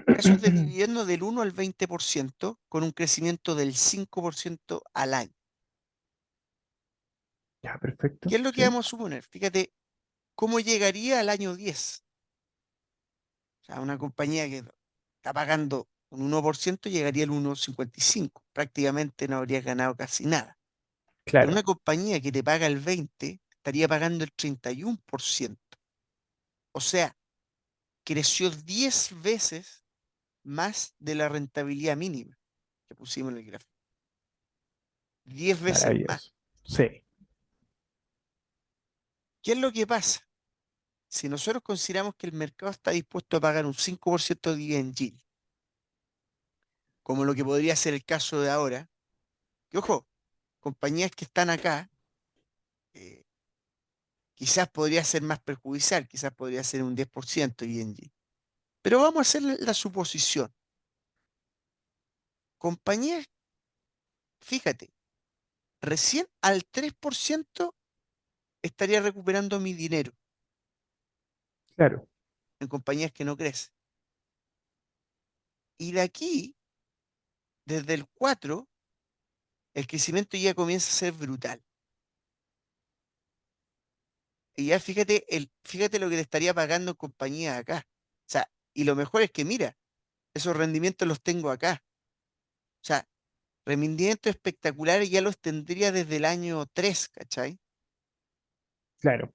Casos de dividendo del 1 al 20% con un crecimiento del 5% al año. Ya, perfecto, ¿Qué es lo que sí, vamos a suponer? Fíjate cómo llegaría al año 10. O sea, una compañía que está pagando un 1% llegaría al 1,55. Prácticamente no habría ganado casi nada. Pero claro, una compañía que te paga el 20 estaría pagando el 31%. O sea, creció 10 veces más de la rentabilidad mínima que pusimos en el gráfico. 10 veces más. maravilloso. Sí, ¿Qué es lo que pasa? Si nosotros consideramos que el mercado está dispuesto a pagar un 5% de dividend yield, como lo que podría ser el caso de ahora, que ojo, compañías que están acá, eh, quizás podría ser más perjudicial, quizás podría ser un 10% de dividend yield. Pero vamos a hacer la suposición. Compañías, fíjate, recién al 3% estaría recuperando mi dinero claro, en compañías que no crecen. Y de aquí, desde el 4, el crecimiento ya comienza a ser brutal. Y ya fíjate lo que le estaría pagando en compañía acá. O sea, y lo mejor es que mira, esos rendimientos los tengo acá. O sea, rendimientos espectaculares ya los tendría desde el año 3, ¿cachai? claro.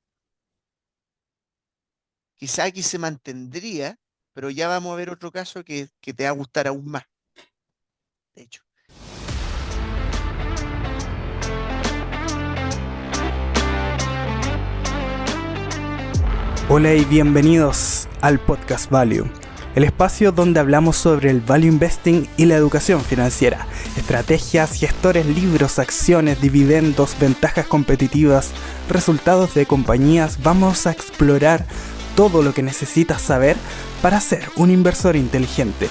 Quizá aquí se mantendría, pero ya vamos a ver otro caso que te va a gustar aún más, de hecho. Hola y bienvenidos al Podcast Value, el espacio donde hablamos sobre el value investing y la educación financiera, estrategias, gestores, libros, acciones, dividendos, ventajas competitivas, resultados de compañías. Vamos a explorar todo lo que necesitas saber para ser un inversor inteligente.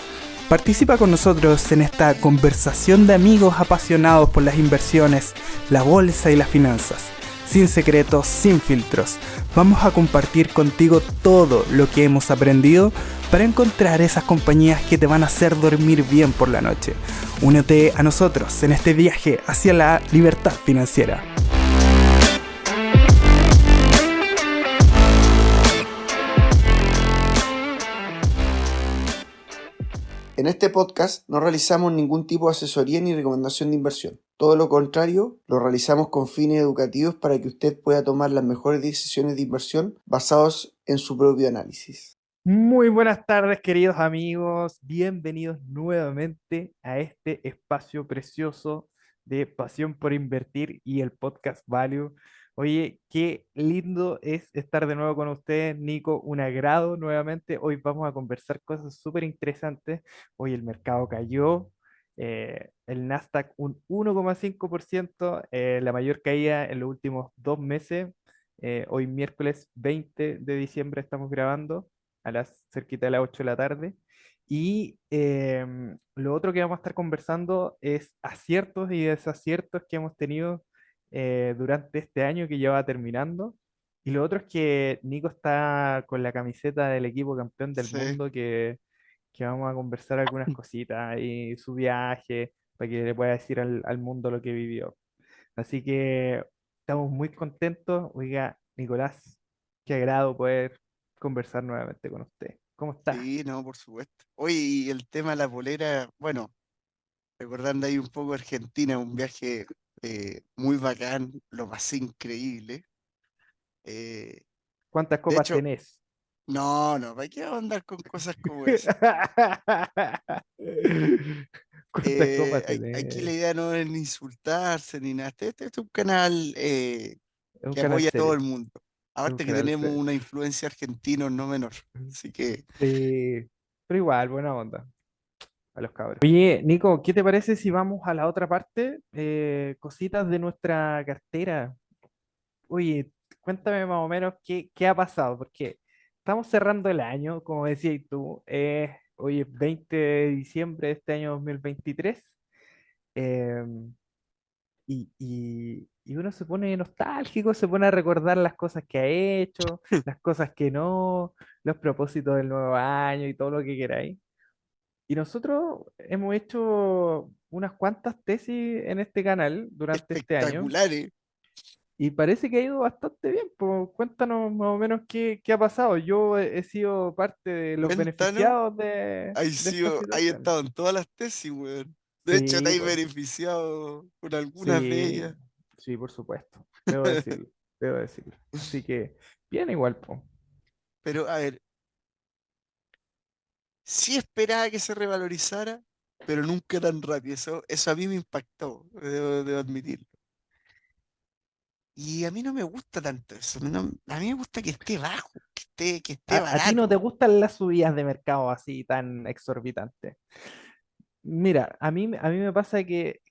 Participa con nosotros en esta conversación de amigos apasionados por las inversiones, la bolsa y las finanzas. Sin secretos, sin filtros. Vamos a compartir contigo todo lo que hemos aprendido para encontrar esas compañías que te van a hacer dormir bien por la noche. Únete a nosotros en este viaje hacia la libertad financiera. En este podcast no realizamos ningún tipo de asesoría ni recomendación de inversión. Todo lo contrario, lo realizamos con fines educativos para que usted pueda tomar las mejores decisiones de inversión basados en su propio análisis. Muy buenas tardes, queridos amigos. Bienvenidos nuevamente a este espacio precioso de Pasión por Invertir y el Podcast Value. Oye, qué lindo es estar de nuevo con ustedes, Nico. Un agrado nuevamente. Hoy vamos a conversar cosas súper interesantes. Hoy el mercado cayó, el Nasdaq un 1,5%, la mayor caída en los últimos 2 meses. Hoy miércoles 20 de diciembre estamos grabando a las cerquita de las 8 de la tarde. Y lo otro que vamos a estar conversando es aciertos y desaciertos que hemos tenido durante este año que ya va terminando. Y lo otro es que Nico está con la camiseta del equipo campeón del Sí. mundo que vamos a conversar algunas cositas y su viaje para que le pueda decir al mundo lo que vivió. Así que estamos muy contentos. Oiga, Nicolás, qué agrado poder conversar nuevamente con usted. ¿Cómo está? Sí, no, por supuesto. Oye, y el tema de la polera, bueno, recordando ahí un poco Argentina, un viaje muy bacán, lo pasé increíble. Eh, ¿Cuántas de copas hecho, tenés? no, ¿para qué vamos a andar con cosas como esas? ¿Cuántas copas Aquí la tenés? idea no es ni insultarse ni nada. Este es un canal Es un que canal apoya a todo serio. el mundo. Es un Aparte que canal tenemos serio. una influencia argentina no menor. Así que, Sí, pero igual, buena onda a los cabros. Oye, Nico, ¿qué te parece si vamos a la otra parte? Cositas de nuestra cartera. Oye, cuéntame más o menos qué ha pasado, porque estamos cerrando el año, como decías tú, hoy es 20 de diciembre de este año 2023, em, y uno se pone nostálgico, se pone a recordar las cosas que ha hecho, las cosas que no, los propósitos del nuevo año y todo lo que queráis. Y nosotros hemos hecho unas cuantas tesis en este canal durante este año Espectaculares. y parece que ha ido bastante bien. Pues cuéntanos más o menos qué ha pasado. Yo he sido parte de los Cuéntanos, beneficiados de esta ahí situación. estado en todas las tesis, weón. De hecho, te Sí, has pues, beneficiado con algunas de sí, ellas. sí, por supuesto. Debo decirlo, debo decirlo. Así que, bien igual, pues. Pero, a ver, sí esperaba que se revalorizara, pero nunca tan rápido. Eso a mí me impactó, debo admitirlo. Y a mí no me gusta tanto eso. A mí me gusta que esté bajo, que esté A ti no te barato. gustan las subidas de mercado así tan exorbitantes. Mira, a mí me pasa que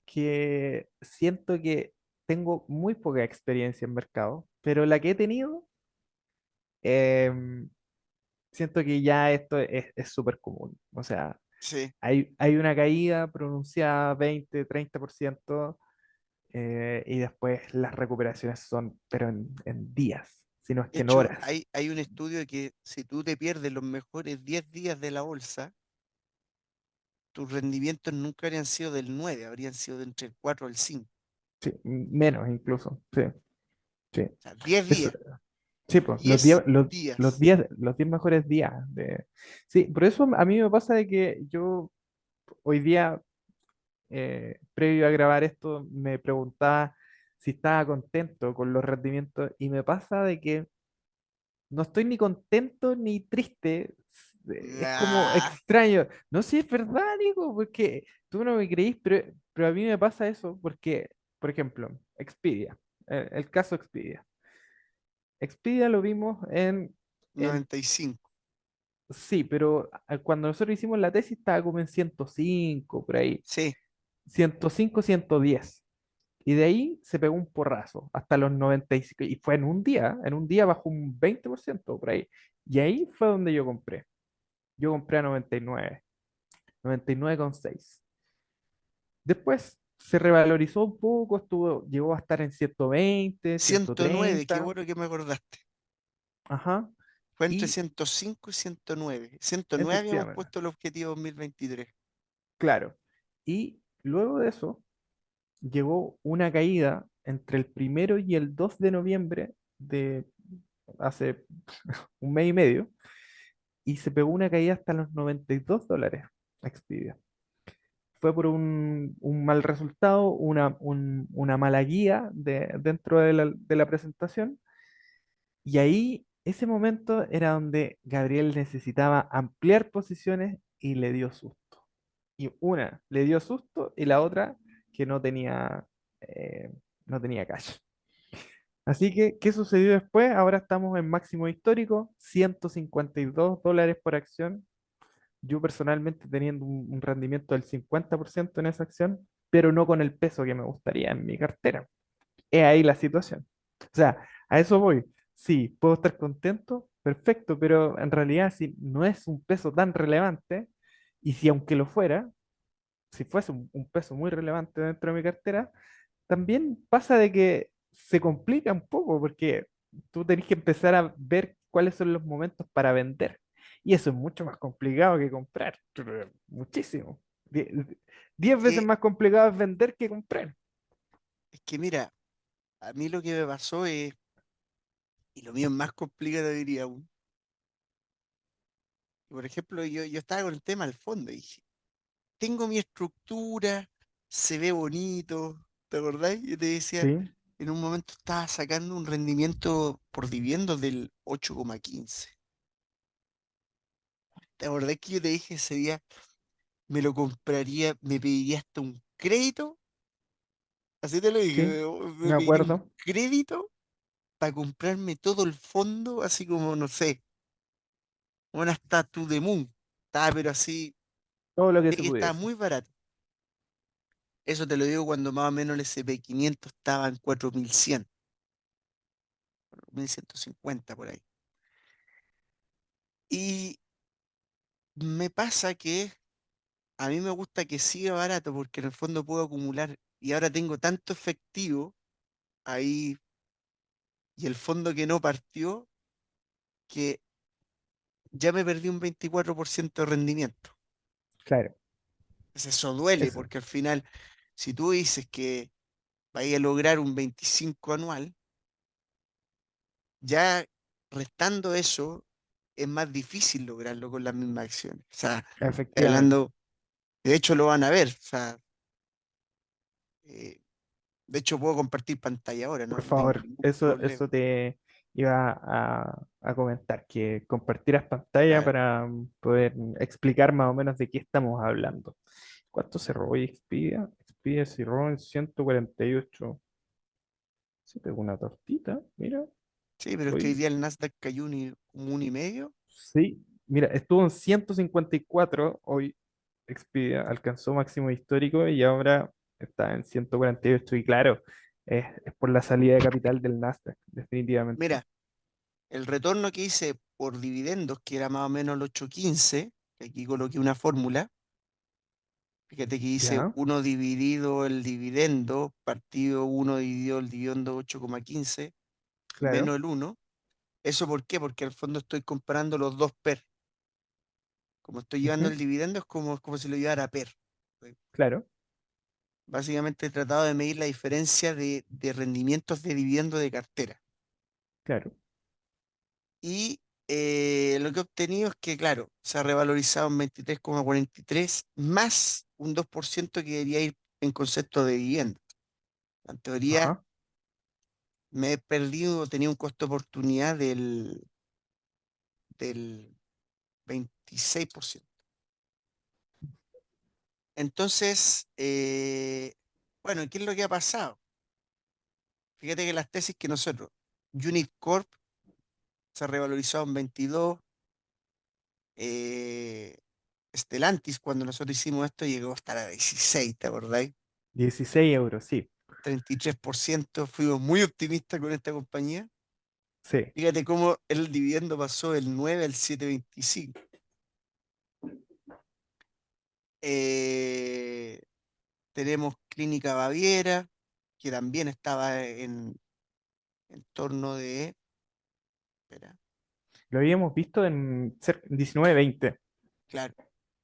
siento que tengo muy poca experiencia en mercado, pero la que he tenido, em, siento que ya esto es súper común. O sea, Sí. hay una caída pronunciada 20, 30%, y después las recuperaciones son, pero en días, si no es De que en hecho, horas. hay un estudio de que si tú te pierdes los mejores 10 días de la bolsa, tus rendimientos nunca habrían sido del 9, habrían sido de entre el 4 al 5. Sí, menos incluso. Sí, sí. O sea, 10 Eso, días. sí, pues, 10 los días. 10, los 10 mejores días de... Sí, por eso a mí me pasa de que yo hoy día, previo a grabar esto, me preguntaba si estaba contento con los rendimientos y me pasa de que no estoy ni contento ni triste. Es como Ah, extraño. No sé si es verdad, Nico, porque tú no me creís, pero a mí me pasa eso porque, por ejemplo, Expedia, el caso Expedia. Expedia lo vimos en 95. sí, pero cuando nosotros hicimos la tesis estaba como en 105 por ahí, Sí. 105, 110. Y de ahí se pegó un porrazo hasta los 95. Y fue en un día bajó un 20% por ahí. Y ahí fue donde yo compré. Yo compré a 99, 99,6. Después se revalorizó un poco, llegó a estar en 120, 109, qué 130. bueno que me acordaste. Ajá. Fue entre Y 105 y 109. 109 habíamos efectivamente, puesto el objetivo 2023. claro. Y luego de eso llegó una caída entre el 1 y el 2 de noviembre de hace un mes y medio y se pegó una caída hasta los $92 Expedia. Fue por un mal resultado, una mala guía dentro de la presentación. Y ahí, ese momento era donde Gabriel necesitaba ampliar posiciones y le dio susto. Y una le dio susto y la otra que eh, no tenía cash. Así que, ¿qué sucedió después? Ahora estamos en máximo histórico, $152 por acción. Yo personalmente teniendo un rendimiento del 50% en esa acción, pero no con el peso que me gustaría en mi cartera. Es ahí la situación. O sea, a eso voy. Sí, puedo estar contento, perfecto, pero en realidad si no es un peso tan relevante, y si aunque lo fuera, si fuese un peso muy relevante dentro de mi cartera, también pasa de que se complica un poco porque tú tenés que empezar a ver cuáles son los momentos para vender. Y eso es mucho más complicado que comprar. Muchísimo. 10 veces Que, más complicado es vender que comprar. es que mira, a mí lo que me pasó es, y lo mío es más complicado diría aún, por ejemplo, yo estaba con el tema al fondo y dije, tengo mi estructura, se ve bonito, ¿te acordás? Yo te decía, Sí, en un momento estaba sacando un rendimiento por dividendos del 8,15. ¿Te acordás que yo te dije ese día, me lo compraría, me pediría hasta un crédito? Así te lo dije, sí, me me pediría un acuerdo. crédito para comprarme todo el fondo, así como, no sé, una estatua de Moon. Estaba, pero así, Todo lo que sé se que estaba pudiese. muy barato. Eso te lo digo cuando más o menos el SP500 estaba en 4100, 1150 por ahí. Y me pasa que a mí me gusta que siga barato porque en el fondo puedo acumular y ahora tengo tanto efectivo ahí y el fondo que no partió que ya me perdí un 24% de rendimiento. claro, Entonces eso duele eso, porque al final, si tú dices que vaya a lograr un 25 anual, ya restando eso, es más difícil lograrlo con las mismas acciones. O sea, estoy efectivamente. hablando, de hecho lo van a ver. O sea, eh, de hecho puedo compartir pantalla ahora, Por no tengo favor, ningún eso problema. te iba a comentar, que compartieras pantalla Claro. para poder explicar más o menos de qué estamos hablando. ¿Cuánto cerró hoy Expedia? Expedia cerró en 148. Se pegó una tortita, mira. Sí, pero es que hoy Hoy día el Nasdaq cayó como 1,5. sí, mira, estuvo en 154 hoy Expedia, alcanzó máximo histórico y ahora está en 148 y claro, es por la salida de capital del Nasdaq, definitivamente. Mira, el retorno que hice por dividendos, que era más o menos el 8,15, que aquí coloqué una fórmula. Fíjate que hice Ya, uno dividido el dividendo, partido uno dividido el dividendo 8,15 claro, menos el uno. ¿Eso por qué? Porque al fondo estoy comparando los dos PER. Como estoy llevando ujú, el dividendo, es como si lo llevara a PER. claro, Básicamente he tratado de medir la diferencia de rendimientos de dividendo de cartera. claro. Y lo que he obtenido es que, claro, se ha revalorizado en 23,43 más un 2% que debería ir en concepto de dividendo. En teoría, Ajá. me he perdido, tenía un costo de oportunidad del 26%. Entonces, bueno, ¿qué es lo que ha pasado? Fíjate que las tesis que nosotros, Unit Corp se ha revalorizado en 22, eh, Stellantis cuando nosotros hicimos esto llegó a estar a 16, ¿te acordáis? 16 euros, sí, 33%, fuimos muy optimistas con esta compañía. sí. Fíjate cómo el dividendo pasó del 9 al 7,25. Eh, Tenemos Clínica Baviera, que también estaba en torno de, espera, Lo habíamos visto en 19-20, claro,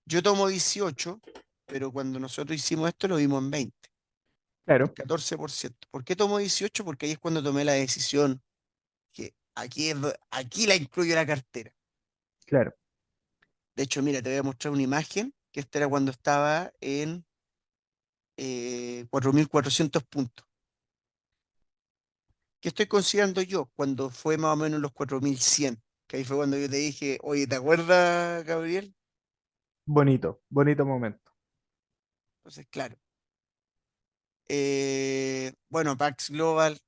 yo tomo 18, pero cuando nosotros hicimos esto lo vimos en 20, en claro, 14%. ¿Por qué tomo 18? Porque ahí es cuando tomé la decisión que aquí la incluyo en la cartera. claro. De hecho, mira, te voy a mostrar una imagen, que esta era cuando estaba en 4.400 puntos. ¿Qué estoy considerando yo? Cuando fue más o menos los 4.100, que ahí fue cuando yo te dije, oye, ¿te acuerdas, Gabriel? Bonito, bonito momento. Entonces, claro. Bueno, Pax Global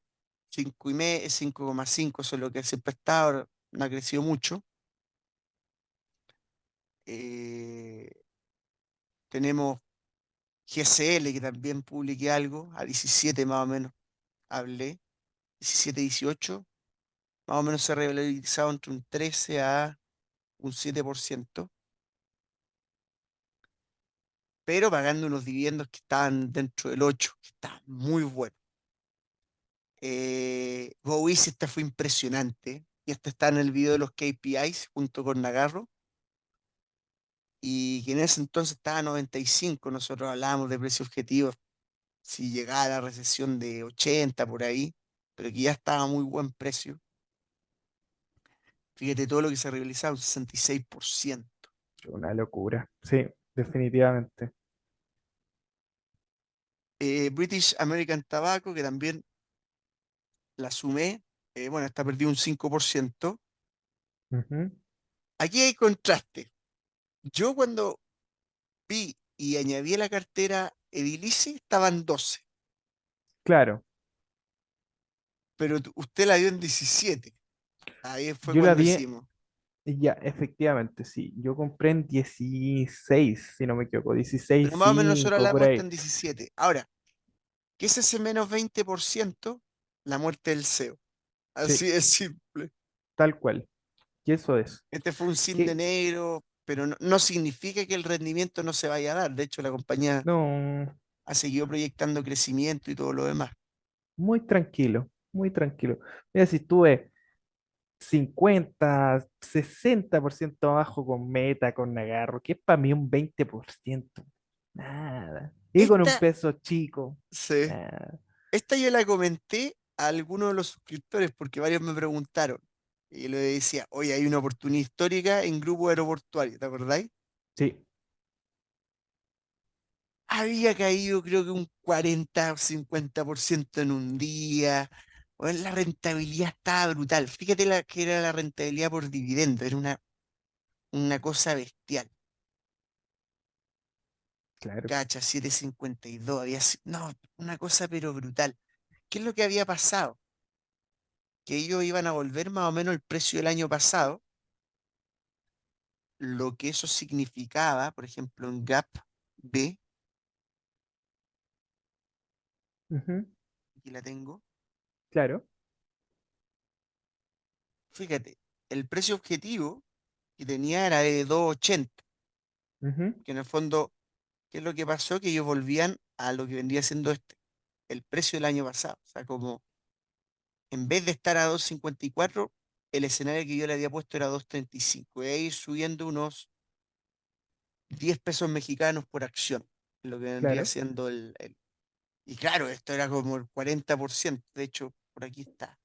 5,5, 5,5, eso es lo que siempre está, ahora no ha crecido mucho. Eh, Tenemos GCL, que también publiqué algo, a 17 más o menos hablé, 17, 18, más o menos se ha revalorizado entre un 13 a un 7%, pero pagando unos dividendos que estaban dentro del 8, que está muy bueno. Gowiz, esta fue impresionante, y esta está en el video de los KPIs junto con Nagarro, y que en ese entonces estaba a 95, nosotros hablábamos de precio objetivo si llegaba a la recesión de 80 por ahí, pero que ya estaba a muy buen precio. Fíjate todo lo que se ha realizado, un 66%. Una locura, sí, definitivamente. British American Tobacco, que también la sumé, bueno, está perdido un 5%. Ujú, Aquí hay contraste. Yo cuando vi y añadí a la cartera edilicia estaban 12, claro, pero usted la dio en 17. Ahí fue yo la cuando vi, decimos. ya, efectivamente, sí. Yo compré en 16 si no me equivoco, Pero 16 más o menos nosotros 5 por hablamos hasta ahí. en 17. Ahora, ¿qué es ese menos 20%? La muerte del CEO. Sí, Así de simple. tal cual. Y eso es. Este fue un cisne Que negro, pero no significa que el rendimiento no se vaya a dar. De hecho, la compañía no, ha seguido proyectando crecimiento y todo lo demás. muy tranquilo, muy tranquilo. Mira, si estuve 50, 60% abajo con Meta, con Nagarro, que es para mí un 20%. Nada. Y con un Esta, peso chico. sí, Nada. esta yo la comenté a algunos de los suscriptores porque varios me preguntaron. Y yo le decía, oye, hay una oportunidad histórica en grupo aeroportuario, ¿te acordáis? Sí. Había caído creo que un 40 o 50% en un día. Bueno, la rentabilidad estaba brutal. Fíjate que era la rentabilidad por dividendo, era una cosa bestial. Claro. Cacha, 7,52 no, una cosa pero brutal. ¿Qué es lo que había pasado? Que ellos iban a volver más o menos el precio del año pasado, lo que eso significaba, por ejemplo, en Gap B, Ujú. aquí la tengo, Claro. fíjate, el precio objetivo que tenía era de 2,80, Ujú. que en el fondo, ¿qué es lo que pasó? Que ellos volvían a lo que vendría siendo el precio del año pasado. O sea, como en vez de estar a 2,54, el escenario que yo le había puesto era 2,35. Y ahí subiendo unos 10 pesos mexicanos por acción, lo que vendría Claro. siendo Y claro, esto era como el 40%, de hecho, por aquí está,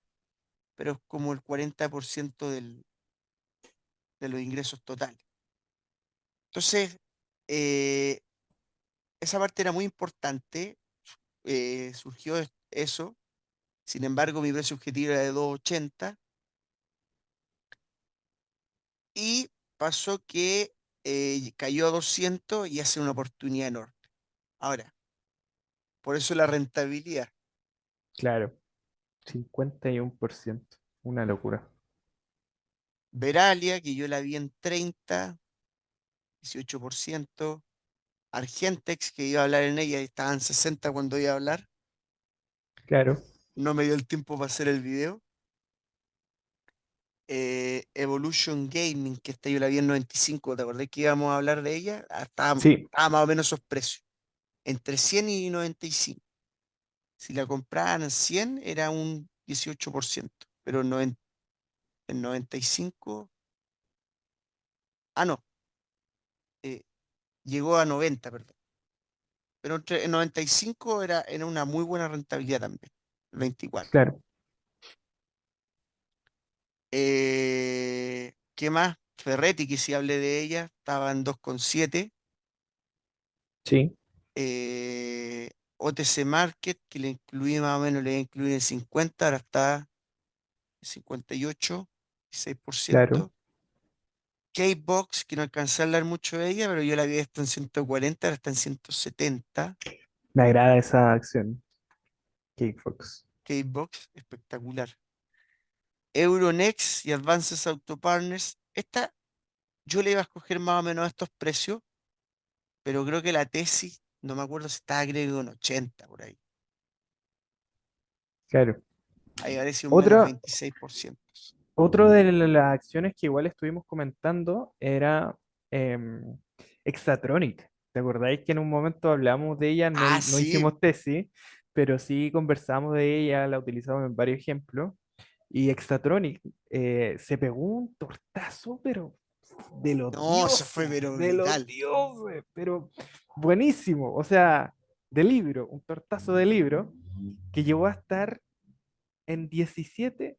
pero es como el 40% de los ingresos totales. Entonces, eh, esa parte era muy importante, surgió eso, sin embargo, mi precio objetivo era de 2,80 y pasó que cayó a 200 y hace una oportunidad enorme. Ahora, por eso la rentabilidad. Claro. 51%. Una locura. Veralia, que yo la vi en 30, 18%. Argentex, que iba a hablar en ella y estaba en 60 cuando iba a hablar. Claro. No me dio el tiempo para hacer el video. Evolution Gaming, que esta yo la vi en 95, ¿te acordás que íbamos a hablar de ella? Sí. Estaba más o menos esos precios, entre 100 y 95. Si la compraban en 100 era un 18%, pero en 95, no, eh, llegó a 90, perdón. Pero en 95 era una muy buena rentabilidad también, 24. Claro. ¿Qué más? Ferretti, que si hablé de ella, estaba en 2,7. Sí. OTC Market, que le incluí más o menos, le iba a incluir en 50, ahora está en 58, Claro. 6%. K-Box, que no alcancé a hablar mucho de ella, pero yo la vi está en 140, ahora está en 170. Me agrada esa acción. Fox. K-Box, espectacular. Euronext y Advances Auto Partners. Esta yo le iba a escoger más o menos a estos precios, pero creo que la tesis, no me acuerdo si estaba, creo que en 80 por ahí. Claro. Ahí parece un menos Otra, 26%. Otro de las acciones que igual estuvimos comentando era em, Exatronic. ¿Te acordáis que en un momento hablamos de ella? No, Ah, no sí. hicimos tesis, pero sí conversamos de ella, la utilizamos en varios ejemplos. Y Exatronic se pegó un tortazo, pero No, eso fue pero de los brutal. dioses, pero buenísimo. O sea, de libro, un tortazo de libro que llegó a estar en 17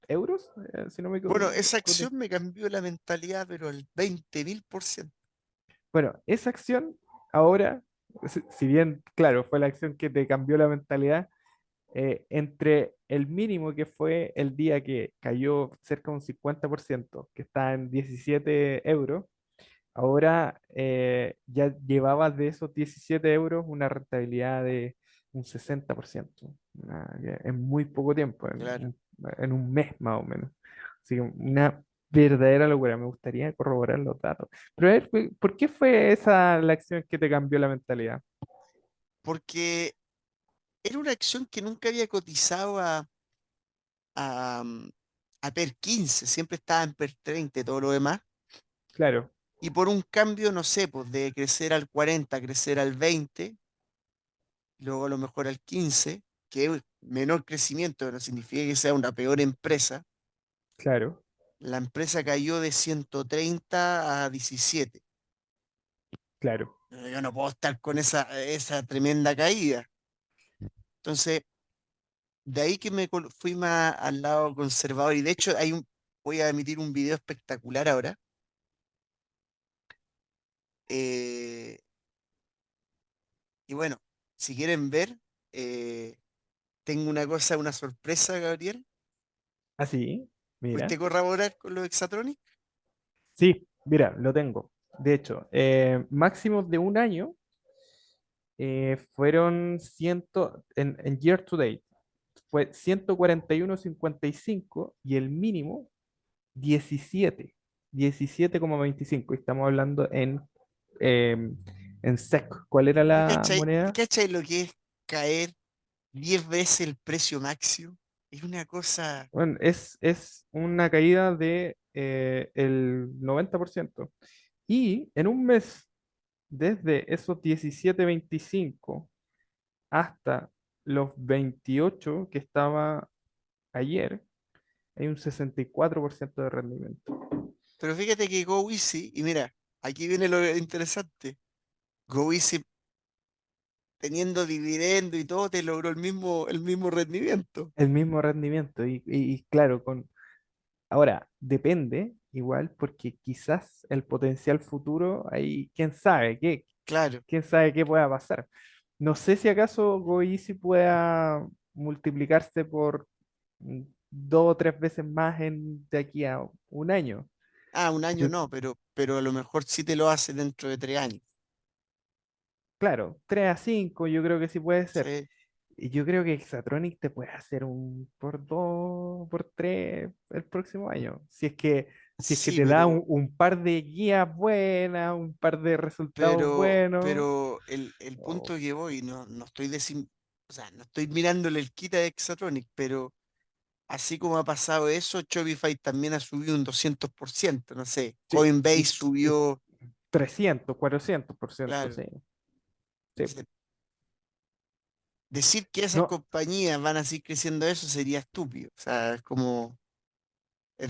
euros, si no me Bueno, equivoco. esa acción me cambió la mentalidad, pero al 20.000%. Bueno, esa acción ahora, si bien, claro, fue la acción que te cambió la mentalidad, entre el mínimo que fue el día que cayó cerca de un 50%, que está en 17 euros, ahora ya llevaba de esos 17 euros una rentabilidad de un 60%, en muy poco tiempo, Claro. en un mes más o menos. Así que una verdadera locura. Me gustaría corroborar los datos. Pero a ver, ¿por qué fue esa la acción que te cambió la mentalidad? Porque era una acción que nunca había cotizado a, mm, a PER 15, siempre estaba en PER 30 y todo lo demás. Claro, Y por un cambio, no sé, pues de crecer al 40, crecer al 20, luego a lo mejor al 15. que es menor crecimiento, no significa que sea una peor empresa. claro, La empresa cayó de 130 a 17. claro. Yo no puedo estar con esa tremenda caída. Entonces, de ahí que fui más al lado conservador. Y de hecho, voy a emitir un video espectacular ahora. eh, y bueno, si quieren ver, eh, tengo una sorpresa, Gabriel. Así, ¿Fuiste mira. a corroborar con los Exatronic? Sí, mira, lo tengo. De hecho, máximos de un año fueron en year to date, fue 141,55 y el mínimo 17,25. Y estamos hablando en SEC. ¿Cuál era ¿Tú la cachai, moneda? cachai lo que es caer 10 veces el precio máximo? Es una cosa, Bueno, es una caída de el 90%. Y en un mes, desde esos 17,25 hasta los 28 que estaba ayer, hay un 64% de rendimiento. pero fíjate que Go Easy, y mira, aquí viene lo interesante. Go Easy, teniendo dividendo y todo, te logró el mismo rendimiento. El mismo rendimiento. Y claro, ahora depende igual, porque quizás el potencial futuro, ahí, Claro. quién sabe qué pueda pasar. No sé si acaso Goeasy pueda multiplicarse por 2 o 3 veces más de aquí a un año. Ah, un año Yo, no, pero a lo mejor sí te lo hace dentro de 3 años. claro, 3 a 5 yo creo que sí puede ser. Sí, Y yo creo que Exatronic te puede hacer un por 2 por 3 el próximo año. Si es que sí, te da un par de guías buenas, un par de resultados pero, buenos. pero el o- punto que voy, no estoy o sea, no estoy mirándole el quita de Exatronic, pero así como ha pasado eso, Shopify también ha subido un 200%, no sé, sí, Coinbase y subió, 300, 400%, claro. sí. Sí. Entonces, decir que esas No, compañías van a seguir creciendo eso sería estúpido, o sea, es Coinbase,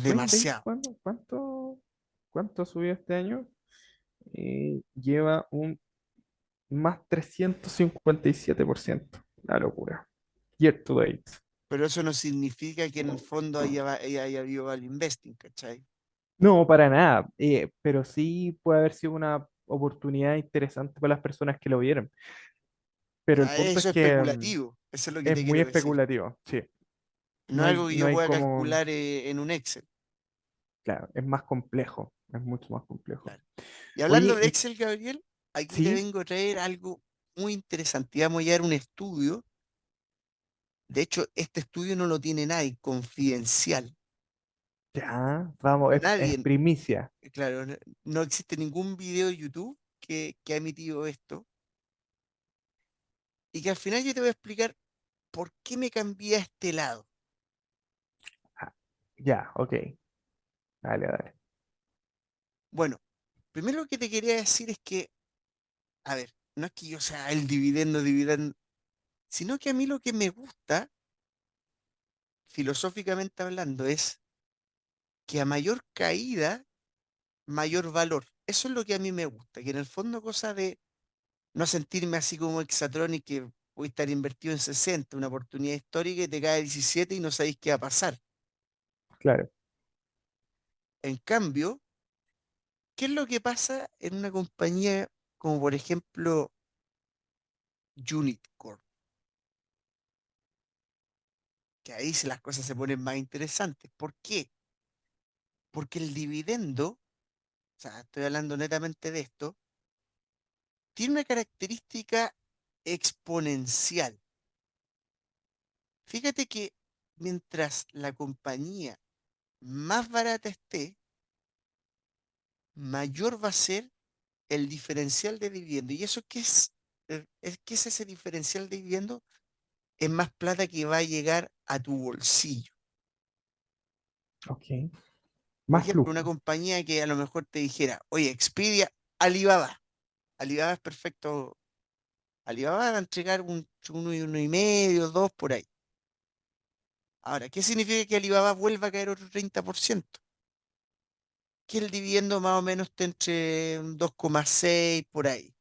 demasiado. ¿cuánto subió este año? Lleva un más 357%. La locura. Year to date. Pero eso no significa que en el fondo haya habido value investing, ¿cachai? No, para nada. Pero sí puede haber sido una oportunidad interesante para las personas que lo vieron. Pero el Ah, punto es eso es que especulativo, eso es lo que es te muy quiero decir. especulativo. Sí. No No es hay, algo que no yo hay pueda como. calcular en un Excel. Claro, es más complejo. Es mucho más complejo. Claro. Y hablando Oye, de Excel, Gabriel, aquí te sí, vengo a traer algo muy interesante. Y vamos a llevar un estudio. De hecho, este estudio no lo tiene nadie, confidencial. ya, vamos, es Nadie, primicia. claro, no existe ningún video de YouTube que ha emitido esto. Y que al final yo te voy a explicar por qué me cambié a este lado. Ah, ya, ok. Dale, dale. Bueno, primero lo que te quería decir es que, a ver, no es que yo sea el dividendo, sino que a mí lo que me gusta, filosóficamente hablando, es que a mayor caída, mayor valor. Eso es lo que a mí me gusta, que en el fondo cosa de no sentirme así como Exatronic, que voy a estar invertido en 60, una oportunidad histórica y te cae 17 y no sabéis qué va a pasar. Claro. En cambio, ¿qué es lo que pasa en una compañía como por ejemplo Unit Corp? Que ahí las cosas se ponen más interesantes. ¿Por qué? Porque el dividendo, o sea, estoy hablando netamente de esto, tiene una característica exponencial. Fíjate que mientras la compañía más barata esté, mayor va a ser el diferencial de dividendo. ¿Y eso qué es? ¿Qué es ese diferencial de dividendo? Es más plata que va a llegar a tu bolsillo. Ok. Por Más ejemplo, una flujo. compañía que a lo mejor te dijera, oye, Expedia, Alibaba. Alibaba es perfecto, Alibaba va a entregar un 1,5, 2 por ahí. Ahora, ¿qué significa que Alibaba vuelva a caer otro 30%? Que el dividendo más o menos esté entre un 2,6 por ahí.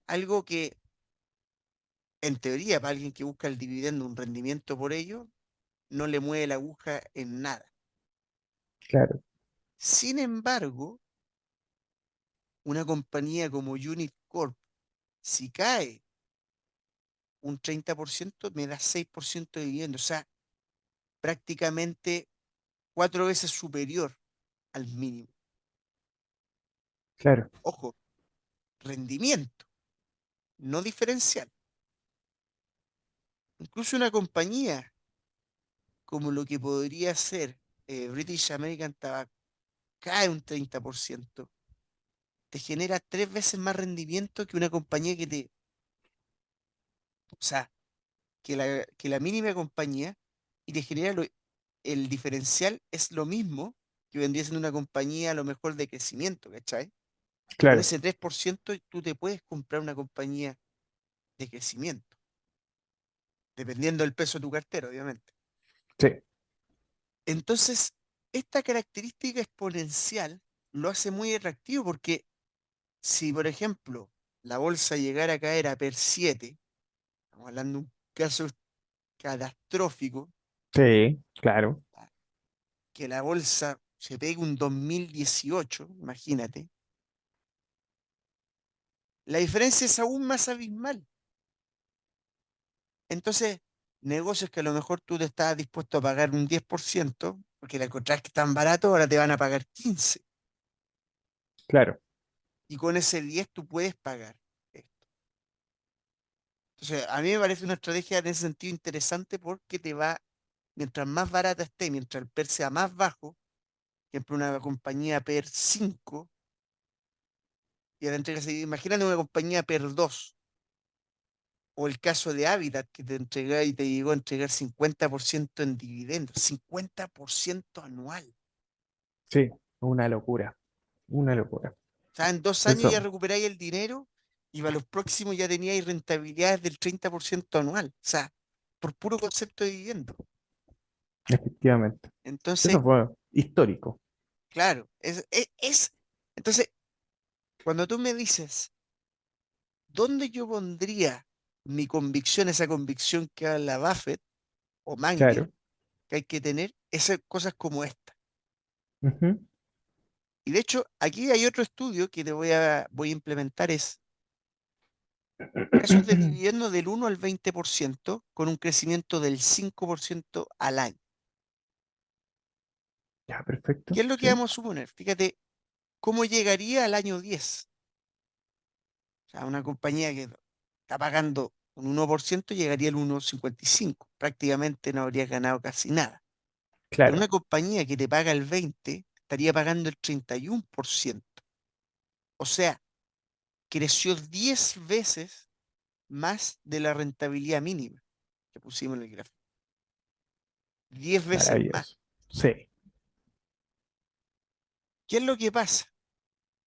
Algo que, en teoría, para alguien que busca el dividendo, un rendimiento por ello, no le mueve la aguja en nada. Claro, Sin embargo, una compañía como Unit Corp, si cae un 30%, me da 6% de dividendo. O sea, prácticamente 4 veces superior al mínimo. claro, Ojo, rendimiento, no diferencial. Incluso una compañía como lo que podría ser British American Tobacco cae un 30%, te genera 3 veces más rendimiento que una compañía o sea, que la mínima compañía, y te genera el diferencial es lo mismo que vendría siendo una compañía a lo mejor de crecimiento, ¿cachai? Con claro, ese 3% tú te puedes comprar una compañía de crecimiento, dependiendo del peso de tu cartera, obviamente. sí, Entonces, esta característica exponencial lo hace muy atractivo porque si, por ejemplo, la bolsa llegara a caer a PER 7, estamos hablando de un caso catastrófico, sí, claro, ah, que la bolsa se pegue un 2018, imagínate, la diferencia es aún más abismal. Entonces, negocios que a lo mejor tú te estabas dispuesto a pagar un 10%, porque la encontrás que tan barato, ahora te van a pagar 15%. claro, Y con ese 10 tú puedes pagar esto. Entonces, a mí me parece una estrategia en ese sentido interesante porque mientras más barata esté, mientras el PER sea más bajo, por ejemplo, una compañía PER 5, y te entrega, imagínate una compañía PER 2, o el caso de Habitat, que te entrega y te llegó a entregar 50% en dividendos, 50% anual. sí, una locura, una locura. O sea, en 2 años ya Eso, recuperáis el dinero y para los próximos ya teníais rentabilidades del 30% anual. O sea, por puro concepto de dividendo. efectivamente. Entonces, Eso fue histórico, claro, entonces, cuando tú me dices, ¿dónde yo pondría mi convicción, esa convicción que habla Buffett o Manger, claro. que hay que tener, esas cosas como esta? Ujú. Y de hecho, aquí hay otro estudio que voy a implementar, es casos de dividendo del 1 al 20% con un crecimiento del 5% al año. Ya, perfecto, ¿Qué es lo que sí, vamos a suponer? Fíjate, ¿cómo llegaría al año 10? O sea, una compañía que está pagando un 1% llegaría al 1,55. Prácticamente no habría ganado casi nada. Pero claro, una compañía que te paga el 20 estaría pagando el 31%. O sea, creció 10 veces más de la rentabilidad mínima que pusimos en el gráfico. 10 veces más. maravilloso. Sí, ¿Qué es lo que pasa?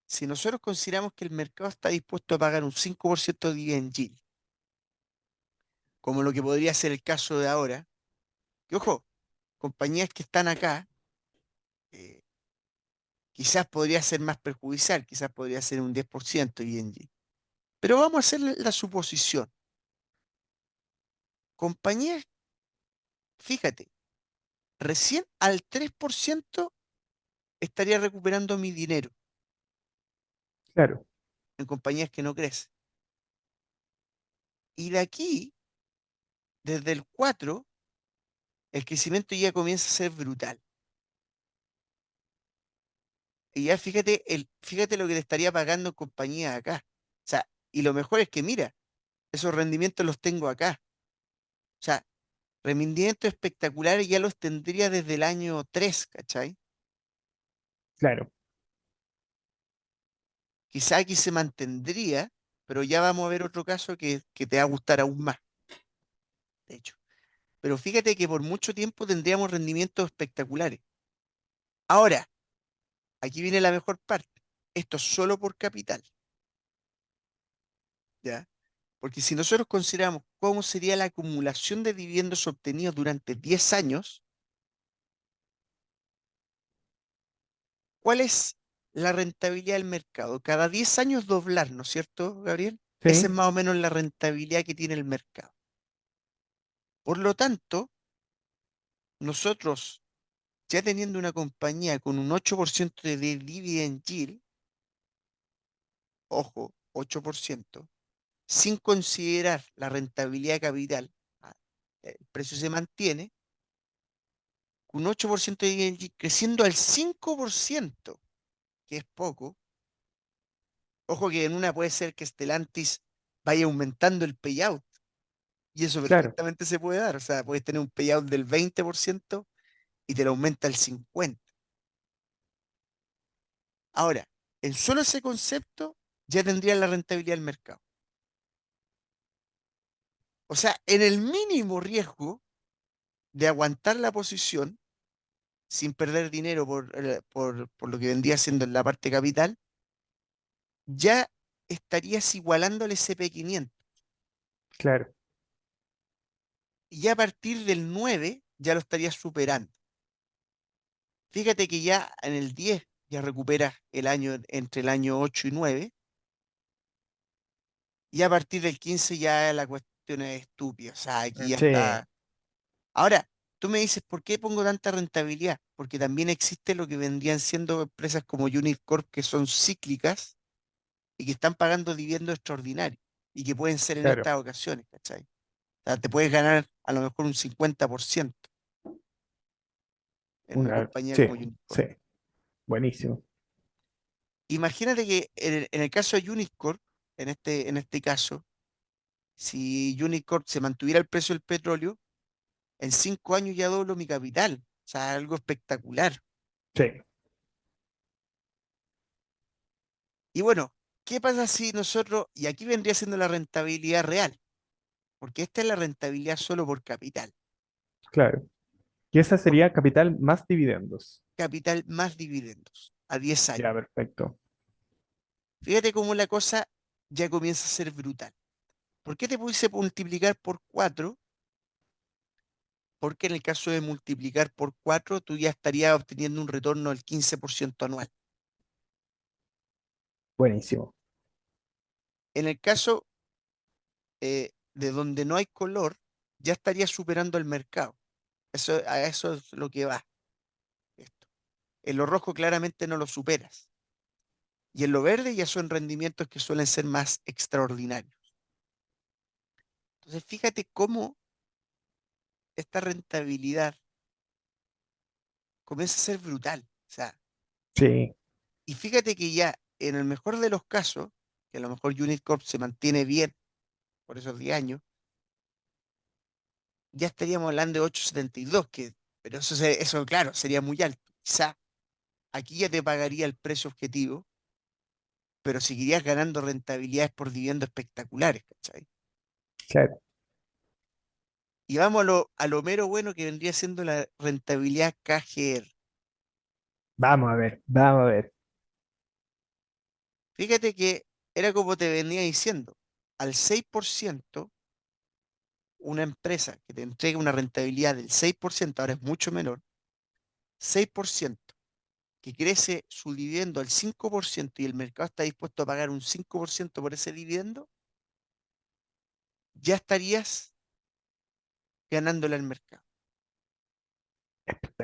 Si nosotros consideramos que el mercado está dispuesto a pagar un 5% de dividend yield, como lo que podría ser el caso de ahora, que ojo, compañías que están acá, eh, quizás podría ser más perjudicial, quizás podría ser un 10% de dividend yield. Pero vamos a hacer la suposición. Compañías, fíjate, recién al 3% estaría recuperando mi dinero claro, en compañías que no crecen. Y de aquí, desde el 4, el crecimiento ya comienza a ser brutal. Y ya fíjate lo que te estaría pagando en compañía acá. O sea, y lo mejor es que mira, esos rendimientos los tengo acá. O sea, rendimientos espectaculares ya los tendría desde el año 3, ¿cachai? claro, Quizá aquí se mantendría, pero ya vamos a ver otro caso que te va a gustar aún más, de hecho. Pero fíjate que por mucho tiempo tendríamos rendimientos espectaculares. Ahora, aquí viene la mejor parte. Esto es solo por capital, ¿ya? Porque si nosotros consideramos cómo sería la acumulación de dividendos obtenidos durante 10 años, ¿cuál es la rentabilidad del mercado? Cada 10 años doblar, ¿no es cierto, Gabriel? Esa es Sí, más o menos la rentabilidad que tiene el mercado. Por lo tanto, nosotros, ya teniendo una compañía con un 8% de dividend yield, ojo, 8%, sin considerar la rentabilidad de capital, ah, el precio se mantiene, con un 8% de dividend yield creciendo al 5%, que es poco. Ojo que en una puede ser que Stellantis vaya aumentando el payout, y eso claro, perfectamente se puede dar. O sea, puedes tener un payout del 20% y te lo aumenta al 50%. Ahora, en solo ese concepto ya tendría la rentabilidad del mercado. O sea, en el mínimo riesgo de aguantar la posición sin perder dinero por lo que vendría siendo en la parte capital, ya estarías igualando al S&P 500. claro. Y ya a partir del 9 ya lo estarías superando. Fíjate que ya en el 10 ya recuperas el año entre el año 8 y 9, y a partir del 15 ya la cuestión es estúpida. O sea, aquí ya Sí, está. Ahora, tú me dices, ¿por qué pongo tanta rentabilidad? Porque también existe lo que vendrían siendo empresas como Unit Corp que son cíclicas y que están pagando dividendos extraordinarios y que pueden ser en claro. estas ocasiones, ¿cachai? O sea, te puedes ganar a lo mejor un 50% en una compañía Sí, como Unit sí, Corp. buenísimo. Imagínate que en el caso de Unit Corp, en este caso, si Unit Corp se mantuviera el precio del petróleo, en 5 años ya doblo mi capital. O sea, algo espectacular. Sí, Y bueno, ¿qué pasa si nosotros, y aquí vendría siendo la rentabilidad real, porque esta es la rentabilidad solo por capital, claro. Y esa por sería capital más dividendos. capital más dividendos a 10 Ya, años? perfecto. Fíjate cómo la cosa ya comienza a ser brutal. ¿Por qué te puse multiplicar por 4? Porque en el caso de multiplicar por 4 tú ya estarías obteniendo un retorno del 15% anual. Buenísimo. En el caso de donde no hay color, ya estarías superando el mercado. A eso es lo que va esto. En lo rojo claramente no lo superas. Y en lo verde ya son rendimientos que suelen ser más extraordinarios. Entonces, fíjate cómo esta rentabilidad comienza a ser brutal. O sea, Sí, y fíjate que ya en el mejor de los casos, que a lo mejor Unit Corp se mantiene bien por esos 10 años, ya estaríamos hablando de 8,72, pero eso, claro, sería muy alto. Quizá aquí ya te pagaría el precio objetivo, pero seguirías ganando rentabilidades por dividendos espectaculares, ¿cachai? claro. Y vamos a lo mero bueno que vendría siendo la rentabilidad KGR. Vamos a ver, vamos a ver. Fíjate que era como te venía diciendo, al 6%, una empresa que te entrega una rentabilidad del 6%, ahora es mucho menor, 6%, que crece su dividendo al 5% y el mercado está dispuesto a pagar un 5% por ese dividendo, ya estarías ganándole al mercado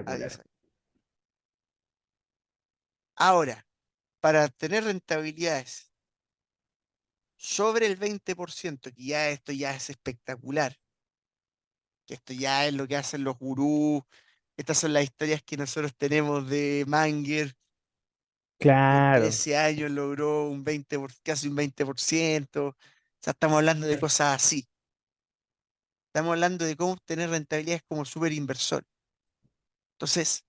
a 10 Espectacular. años. Ahora, para tener rentabilidades sobre el 20%, que ya esto ya es espectacular, que esto ya es lo que hacen los gurús, estas son las historias que nosotros tenemos de Manger, que en Claro, 13 años logró casi un 20%. O sea, estamos hablando de cosas así. Estamos hablando de cómo obtener rentabilidades como súper inversor. Entonces,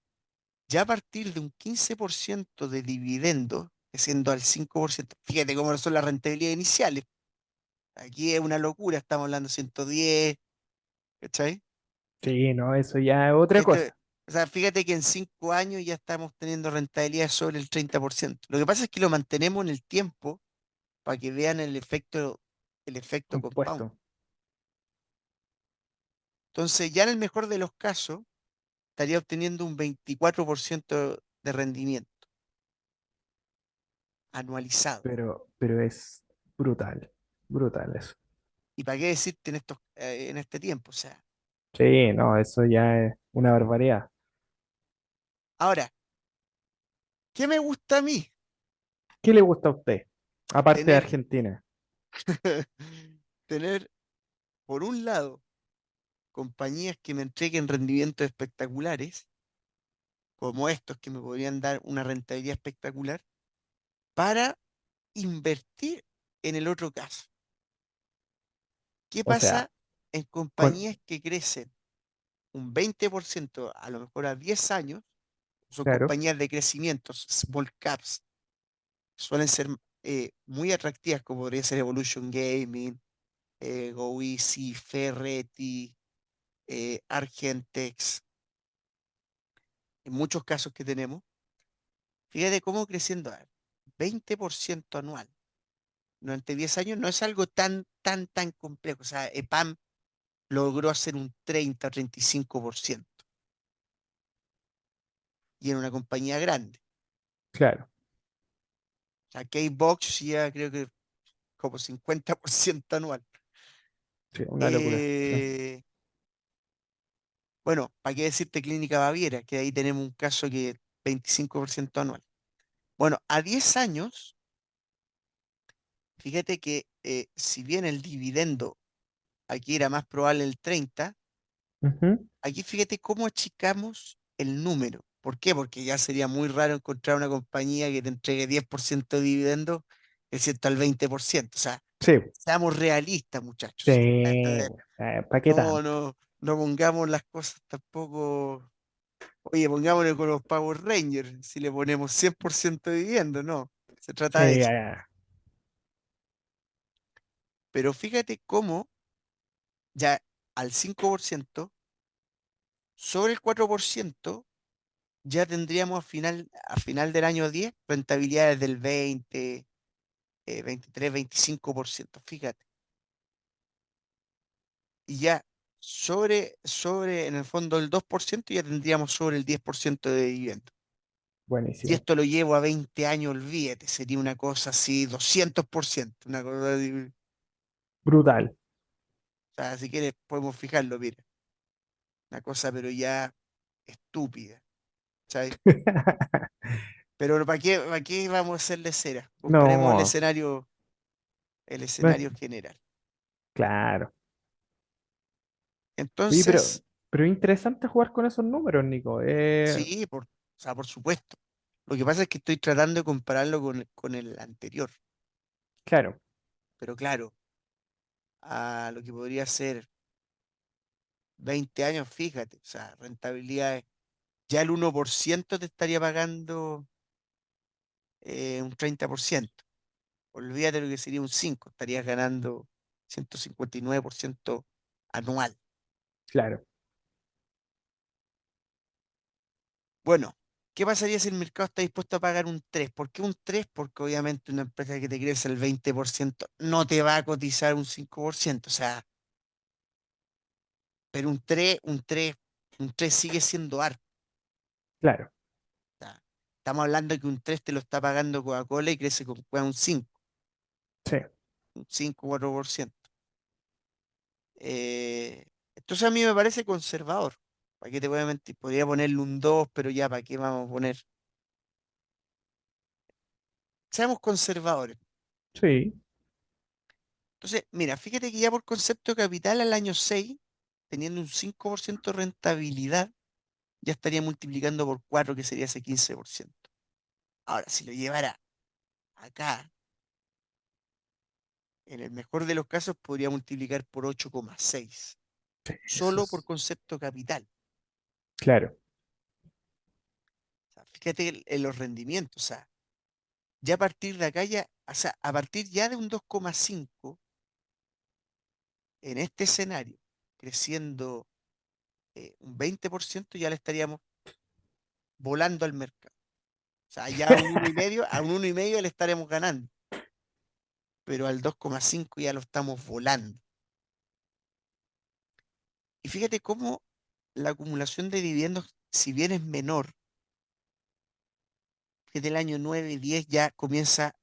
ya a partir de un 15% de dividendo, siendo al 5%, fíjate cómo son las rentabilidades iniciales. Aquí es una locura, estamos hablando de 110, ¿cachai? sí, no, eso ya es otra Esto, cosa. o sea, fíjate que en 5 años ya estamos teniendo rentabilidad sobre el 30%. Lo que pasa es que lo mantenemos en el tiempo para que vean el efecto el efecto compound. Compuesto. Entonces, ya en el mejor de los casos, estaría obteniendo un 24% de rendimiento anualizado. Pero es brutal. Brutal eso. ¿Y para qué decirte en este tiempo? O sea, Sí, no, eso ya es una barbaridad. ahora, ¿qué me gusta a mí? ¿Qué le gusta a usted? Aparte de Tener, Argentina. tener, por un lado, compañías que me entreguen rendimientos espectaculares, como estos que me podrían dar una rentabilidad espectacular, para invertir en el otro caso. ¿Qué O sea, pasa en con, compañías que crecen un 20% a lo mejor a 10 años? Son claro, compañías de crecimiento, small caps, suelen ser muy atractivas, como podría ser Evolution Gaming, GoEasy, Ferretti, Argentex, en muchos casos que tenemos. Fíjate cómo creciendo a 20% anual durante 10 años no es algo tan complejo. O sea, EPAM logró hacer un 30 o 35% y en una compañía grande. claro. O sea, K-Box ya creo que como 50% anual. Sí, una locura. Sí. Eh, bueno, ¿para qué decirte Clínica Baviera? Que ahí tenemos un caso que 25% anual. Bueno, a 10 años, fíjate que si bien el dividendo aquí era más probable el 30, Ujú. aquí fíjate cómo achicamos el número. ¿Por qué? Porque ya sería muy raro encontrar una compañía que te entregue 10% de dividendo, es cierto, al 20%. O sea, Sí, seamos realistas, muchachos. sí. ¿Para qué No, tanto? no, no pongamos las cosas tampoco. Oye, pongámonos con los Power Rangers, si le ponemos 100% de dividendo, no. Se Sí, trata de eso. ah, Pero fíjate cómo ya al 5% sobre el 4% ya tendríamos a final del año 10 rentabilidades del 20, 23, 25%, fíjate. Y ya en el fondo el 2% ya tendríamos sobre el 10% de dividendo. Si buenísimo. esto lo llevo a 20 años, olvídate, sería una cosa así, 200%, una cosa así. O Brutal. sea, si quieres podemos fijarlo, mira, una cosa pero ya estúpida, ¿sabes? Pero ¿para qué vamos a hacerle cera? Buscaremos el No, escenario, el no es escenario general. claro. Oye, Entonces, pero es interesante jugar con esos números, Nico. sí, o sea, por supuesto. Lo que pasa es que estoy tratando de compararlo con el anterior, Claro, pero claro, a lo que podría ser 20 años, fíjate, o sea, rentabilidad, ya el 1% te estaría pagando un 30%. Olvídate lo que sería un 5%, estarías ganando 159% anual. claro. Bueno, ¿qué pasaría si el mercado está dispuesto a pagar un 3? ¿Por qué un 3? Porque obviamente una empresa que te crece el 20% no te va a cotizar un 5%. O sea, pero un tres sigue siendo harto. Claro, O sea, estamos hablando de que un 3 te lo está pagando Coca-Cola y crece con un 5, sí, un 5 4%. Eh, entonces a mí me parece conservador. ¿Para qué te voy a mentir? Podría ponerle un 2, pero ya, ¿para qué vamos a poner? Seamos conservadores. sí, Entonces, mira, fíjate que ya por concepto de capital al año 6, teniendo un 5% de rentabilidad, ya estaría multiplicando por 4, que sería ese 15%. Ahora, si lo llevara acá, en el mejor de los casos, podría multiplicar por 8,6, sí, eso solo por es, concepto capital. claro, O sea, fíjate en los rendimientos. O sea, ya a partir de acá, ya, o sea, a partir ya de un 2,5 en este escenario, creciendo un 20%, ya le estaríamos volando al mercado. O sea, ya a un 1,5, le estaremos ganando. pero al 2,5 ya lo estamos volando. Y fíjate cómo la acumulación de dividendos, si bien es menor, desde el año 9 y 10 ya comienza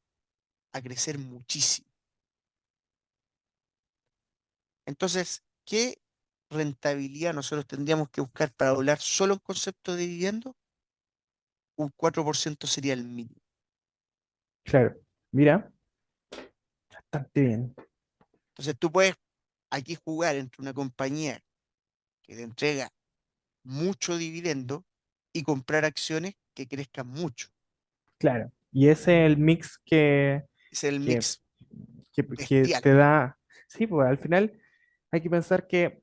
a crecer muchísimo. Entonces, ¿qué rentabilidad nosotros tendríamos que buscar para doblar solo en concepto de dividendo? Un 4% sería el mínimo. Claro. Mira, bastante bien. Entonces, tú puedes aquí jugar entre una compañía que te entrega mucho dividendo y comprar acciones que crezcan mucho. Claro. Y ese es el mix Ese es el que, mix que bestial. te da. Sí, pues al final hay que pensar que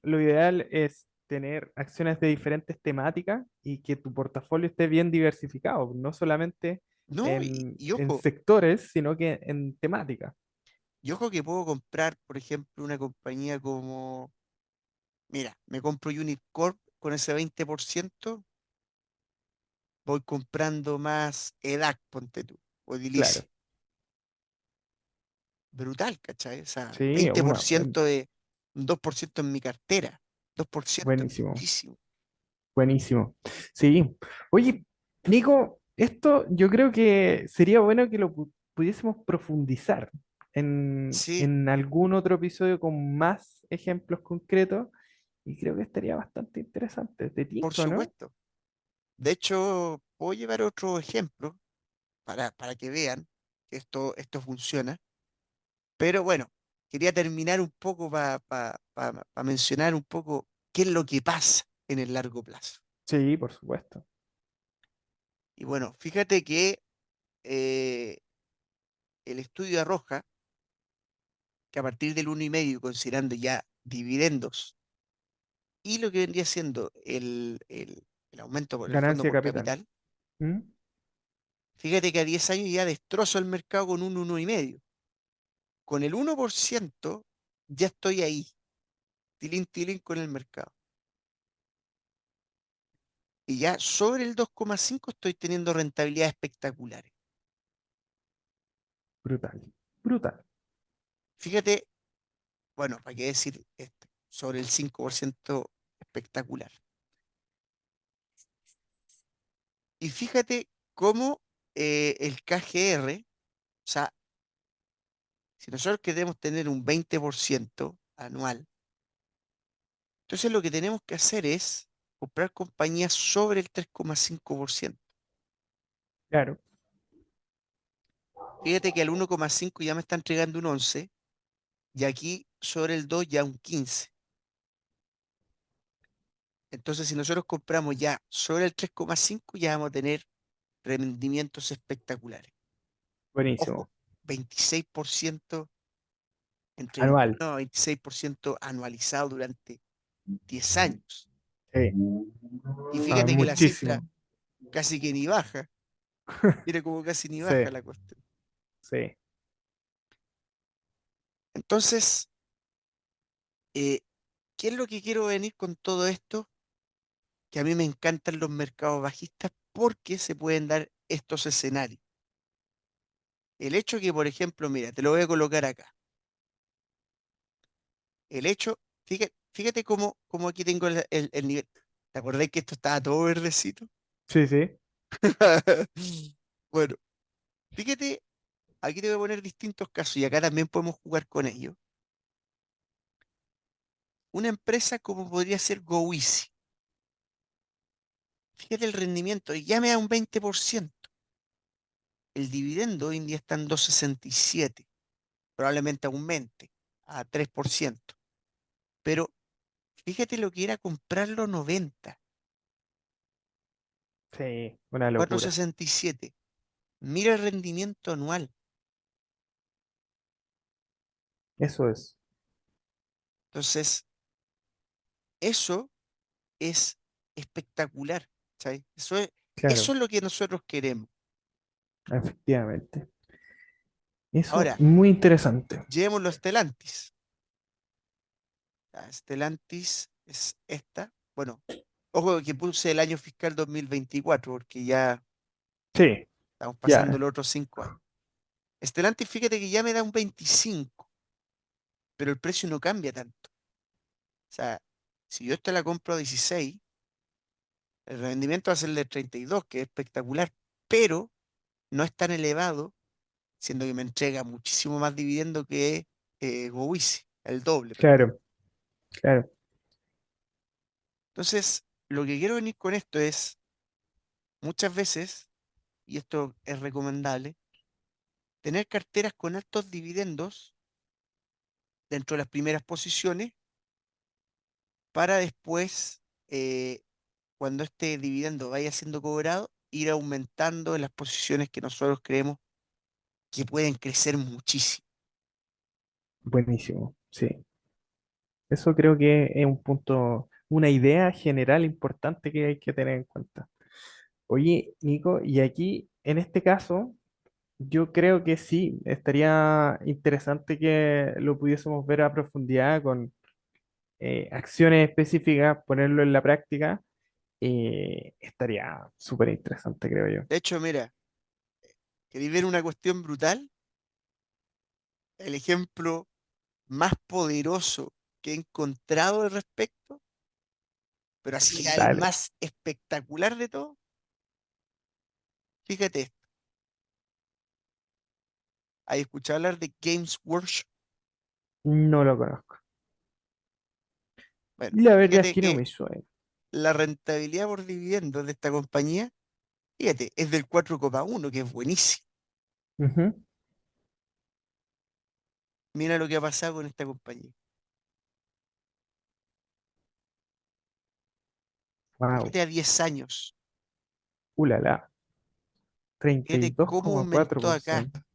lo ideal es tener acciones de diferentes temáticas y que tu portafolio esté bien diversificado, no solamente No, y en ojo, sectores, sino que en temática. que puedo comprar, por ejemplo, una compañía como, mira, me compro Unit Corp con ese 20%, voy comprando más EDAC, ponte tú, o Claro. Edilicia. Brutal, ¿cachai? O sea, Sí, veinte por ciento de un 2% en mi cartera. 2% es buenísimo. muchísimo. Buenísimo. Sí. Oye, Nico, esto yo creo que sería bueno que lo pudiésemos profundizar Sí, en algún otro episodio con más ejemplos concretos y creo que estaría bastante interesante. ¿Te por tinca, no? supuesto. De hecho, puedo llevar otro ejemplo para que vean que esto funciona. Pero bueno, quería terminar un poco para mencionar un poco qué es lo que pasa en el largo plazo. Sí, por supuesto. Y bueno, fíjate que eh, el estudio arroja que a partir del 1,5, considerando ya dividendos y lo que vendría siendo el aumento por el fondo Ganancia de por capital. capital, ¿Mm? fíjate que a 10 años ya destrozo el mercado con un 1,5. Con el 1% ya estoy ahí, tilín, tilín con el mercado. Y ya sobre el 2,5 estoy teniendo rentabilidades espectaculares. Brutal. Brutal. Fíjate, bueno, ¿para qué decir esto? Sobre el 5% espectacular. Y fíjate cómo el KGR, o sea, si nosotros queremos tener un 20% anual, entonces lo que tenemos que hacer es comprar compañías sobre el 3,5%. Claro. Fíjate que al 1,5 ya me está entregando un 11 y aquí sobre el 2 ya un 15. Entonces, si nosotros compramos ya sobre el 3,5, ya vamos a tener rendimientos espectaculares. Ojo, Buenísimo. 26%, entre Anual. 21 a 26% anualizado durante 10 años. Sí. Y Ah, fíjate que la cifra muchísimo. casi que ni baja. Mira cómo casi ni Sí, baja la cuestión. sí. Entonces, eh, ¿qué es lo que quiero venir con todo esto? Que a mí me encantan los mercados bajistas porque se pueden dar estos escenarios. El hecho que, por ejemplo, mira, te lo voy a colocar acá. El hecho, fíjate cómo aquí tengo el nivel. ¿Te acordás que esto estaba todo verdecito? Sí, sí. Bueno, fíjate, aquí te voy a poner distintos casos y acá también podemos jugar con ellos. Una empresa como podría ser GoEasy. Fíjate el rendimiento, y ya me da un 20%. El dividendo hoy en día está en 2,67. Probablemente aumente a 3%. Pero fíjate lo que era comprarlo 90, Sí, una locura. 4,67. Mira el rendimiento anual. Eso es. Entonces, eso es espectacular. ¿Sabes? Eso Claro, es lo que nosotros queremos. efectivamente. Eso, Ahora, muy interesante. llevémoslo a Stellantis. Stellantis es esta. Bueno, ojo que puse el año fiscal 2024 porque ya Sí, estamos pasando ya. los otros 5 años. Stellantis, fíjate que ya me da un 25, pero el precio no cambia tanto. O sea, si yo esta la compro a 16, el rendimiento va a ser de 32, que es espectacular, pero no es tan elevado, siendo que me entrega muchísimo más dividendo que Gowisi, el doble. Claro, claro. Entonces, lo que quiero venir con esto es, muchas veces, y esto es recomendable, tener carteras con altos dividendos dentro de las primeras posiciones para después, cuando este dividendo vaya siendo cobrado, ir aumentando en las posiciones que nosotros creemos que pueden crecer muchísimo. Buenísimo. Sí. Eso creo que es un punto, una idea general importante que hay que tener en cuenta. Oye, Nico, y aquí, en este caso, yo creo que sí, estaría interesante que lo pudiésemos ver a profundidad con acciones específicas, ponerlo en la práctica. Estaría súper interesante, creo yo. De hecho, mira, queréis ver una cuestión brutal, el ejemplo más poderoso que he encontrado al respecto, pero así el Dale, más espectacular de todo, fíjate esto. ¿Has escuchado hablar de Games Workshop? no lo conozco. Bueno, La verdad es fíjate que no que me suena. la rentabilidad por dividendos de esta compañía, fíjate, es del 4,1, que es buenísimo. Ujú. Mira lo que ha pasado con esta compañía. Wow, Fíjate a 10 años. ulala, treinta y Fíjate dos cómo coma cuatro aumentó por acá. ciento Sí,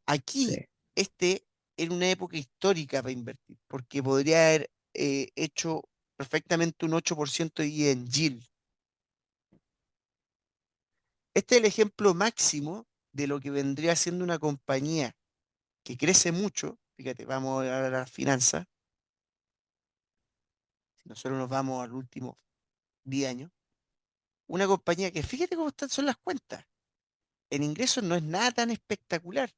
Aquí, este era una época histórica para invertir, porque podría haber hecho perfectamente un 8% y en yield. Este es el ejemplo máximo de lo que vendría siendo una compañía que crece mucho. Fíjate, vamos a las finanzas. Si nosotros nos vamos al último 10 años, una compañía que fíjate cómo están son las cuentas. En ingresos no es nada tan espectacular.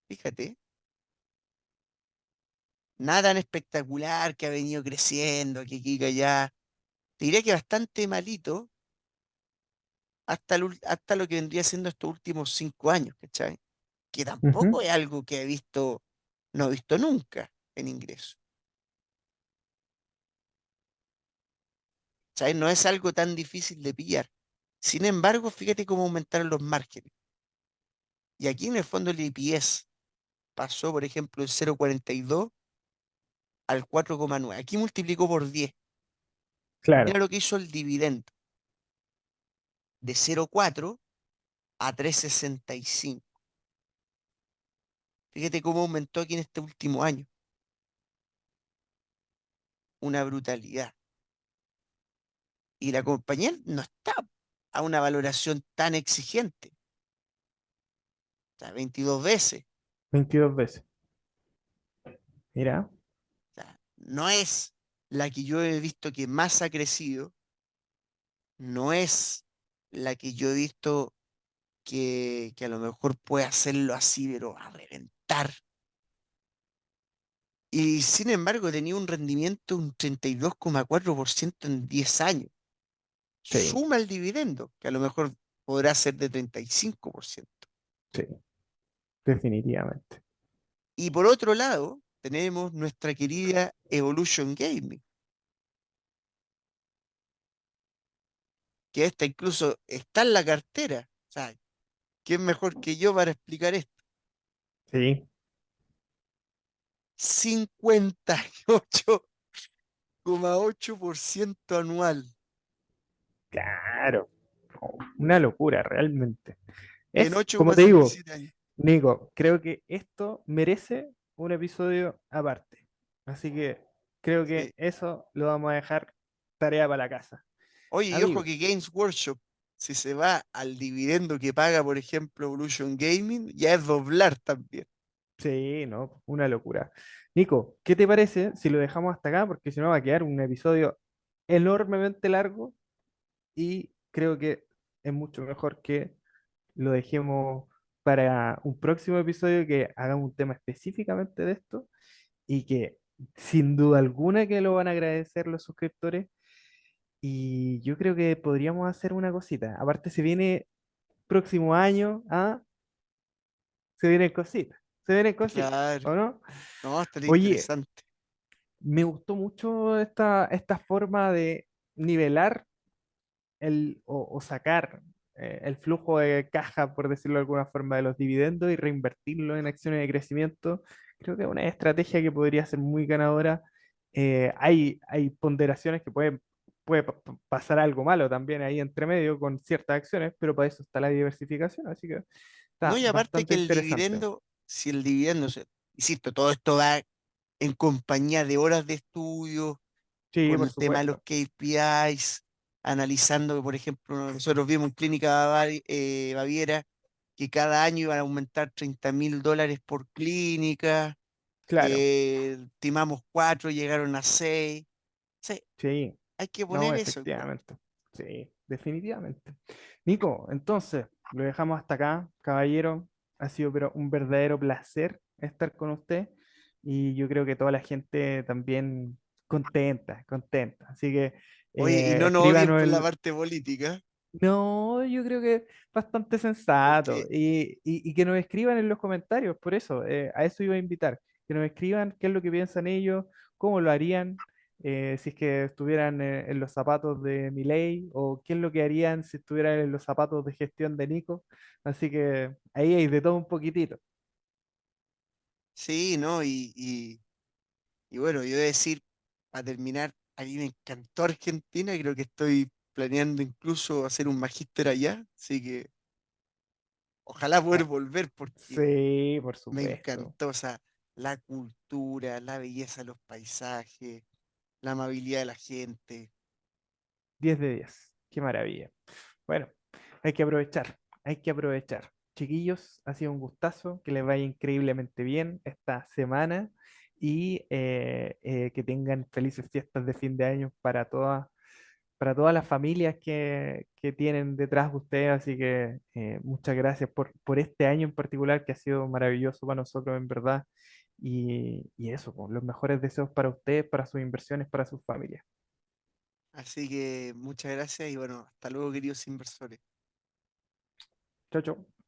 Fíjate, nada tan espectacular que ha venido creciendo, que aquí, que allá. Te diría que bastante malito hasta, hasta lo que vendría siendo estos últimos 5 años, ¿cachai? Que tampoco ujú. es algo que he visto, no he visto nunca en ingresos. ¿Sabes? No es algo tan difícil de pillar. Sin embargo, fíjate cómo aumentaron los márgenes. Y aquí en el fondo el EPS pasó, por ejemplo, de 0,42 al 4,9. Aquí multiplicó por 10. Mira Claro, lo que hizo el dividendo, de 0,4 a 3,65. Fíjate cómo aumentó aquí en este último año. Una brutalidad. Y la compañía no está a una valoración tan exigente. O sea, 22 veces. 22 veces. Mira, O sea, no es la que yo he visto que más ha crecido, no es la que yo he visto que a lo mejor puede hacerlo así, pero a reventar. Y sin embargo, tenía un rendimiento un 32,4% en 10 años. sí, Suma el dividendo, que a lo mejor podrá ser de 35%. sí, definitivamente. Y por otro lado, tenemos nuestra querida Evolution Gaming, que esta incluso está en la cartera. O sea, ¿quién mejor que yo para explicar esto? Sí, 58,8% anual claro. Oh, una locura, realmente. en Es, ocho como coma te setenta y digo, siete años. Nico, creo que esto merece un episodio aparte. Así que creo Sí. que eso lo vamos a dejar tarea para la casa. Oye, y ojo Amigo, que Games Workshop, si se va al dividendo que paga, por ejemplo, Evolution Gaming, ya es doblar también. sí, no, una locura. Nico, ¿qué te parece si lo dejamos hasta acá? Porque si no va a quedar un episodio enormemente largo y creo que es mucho mejor que lo dejemos para un próximo episodio que hagamos un tema específicamente de esto y que sin duda alguna que lo van a agradecer los suscriptores. Y yo creo que podríamos hacer una cosita. Aparte, se viene próximo año, ¿ah? Se vienen cositas, se vienen cositas, Claro, ¿o no? no, estaría Oye, interesante. me gustó mucho esta forma de nivelar o sacar el flujo de caja, por decirlo de alguna forma, de los dividendos y reinvertirlo en acciones de crecimiento. Creo que es una estrategia que podría ser muy ganadora. Hay ponderaciones que puede pasar algo malo también ahí entre medio con ciertas acciones, pero para eso está la diversificación, así que No, está y aparte bastante que el interesante. dividendo, si el dividendo, insisto, todo esto va en compañía de horas de estudio, Sí, con por el tema de los supuesto. KPIs, analizando que, por ejemplo, nosotros vimos en Clínica Baviera que cada año iban a aumentar $30.000 por clínica, Claro, estimamos 4, llegaron a 6. Sí, sí, hay que no, poner eso en cuenta. efectivamente. Sí, definitivamente. Nico, entonces, lo dejamos hasta acá, caballero. Ha sido pero un verdadero placer estar con usted y yo creo que toda la gente también contenta, contenta. Así que Oye, y no nos odien escríbanos por la el... parte política, No, yo creo que bastante sensato porque y que nos escriban en los comentarios, por eso, a eso iba a invitar, que nos escriban qué es lo que piensan ellos, cómo lo harían, si es que estuvieran en los zapatos de Milei o qué es lo que harían si estuvieran en los zapatos de gestión de Nico. Así que ahí hay de todo un poquitito. sí, ¿no? Y bueno, yo voy a decir, para terminar, a mí me encantó Argentina, creo que estoy planeando incluso hacer un magíster allá, así que ojalá poder Ah, volver porque sí, por me supuesto. encantó, o sea, la cultura, la belleza de los paisajes, la amabilidad de la gente. 10 de 10. Qué maravilla. Bueno, hay que aprovechar, hay que aprovechar. Chiquillos, ha sido un gustazo, que les vaya increíblemente bien esta semana y que tengan felices fiestas de fin de año para todas las familias que tienen detrás de ustedes. Así que muchas gracias por este año en particular que ha sido maravilloso para nosotros en verdad. Y eso, pues, los mejores deseos para ustedes, para sus inversiones, para sus familias. Así que muchas gracias y bueno, hasta luego, queridos inversores. Chao, chao.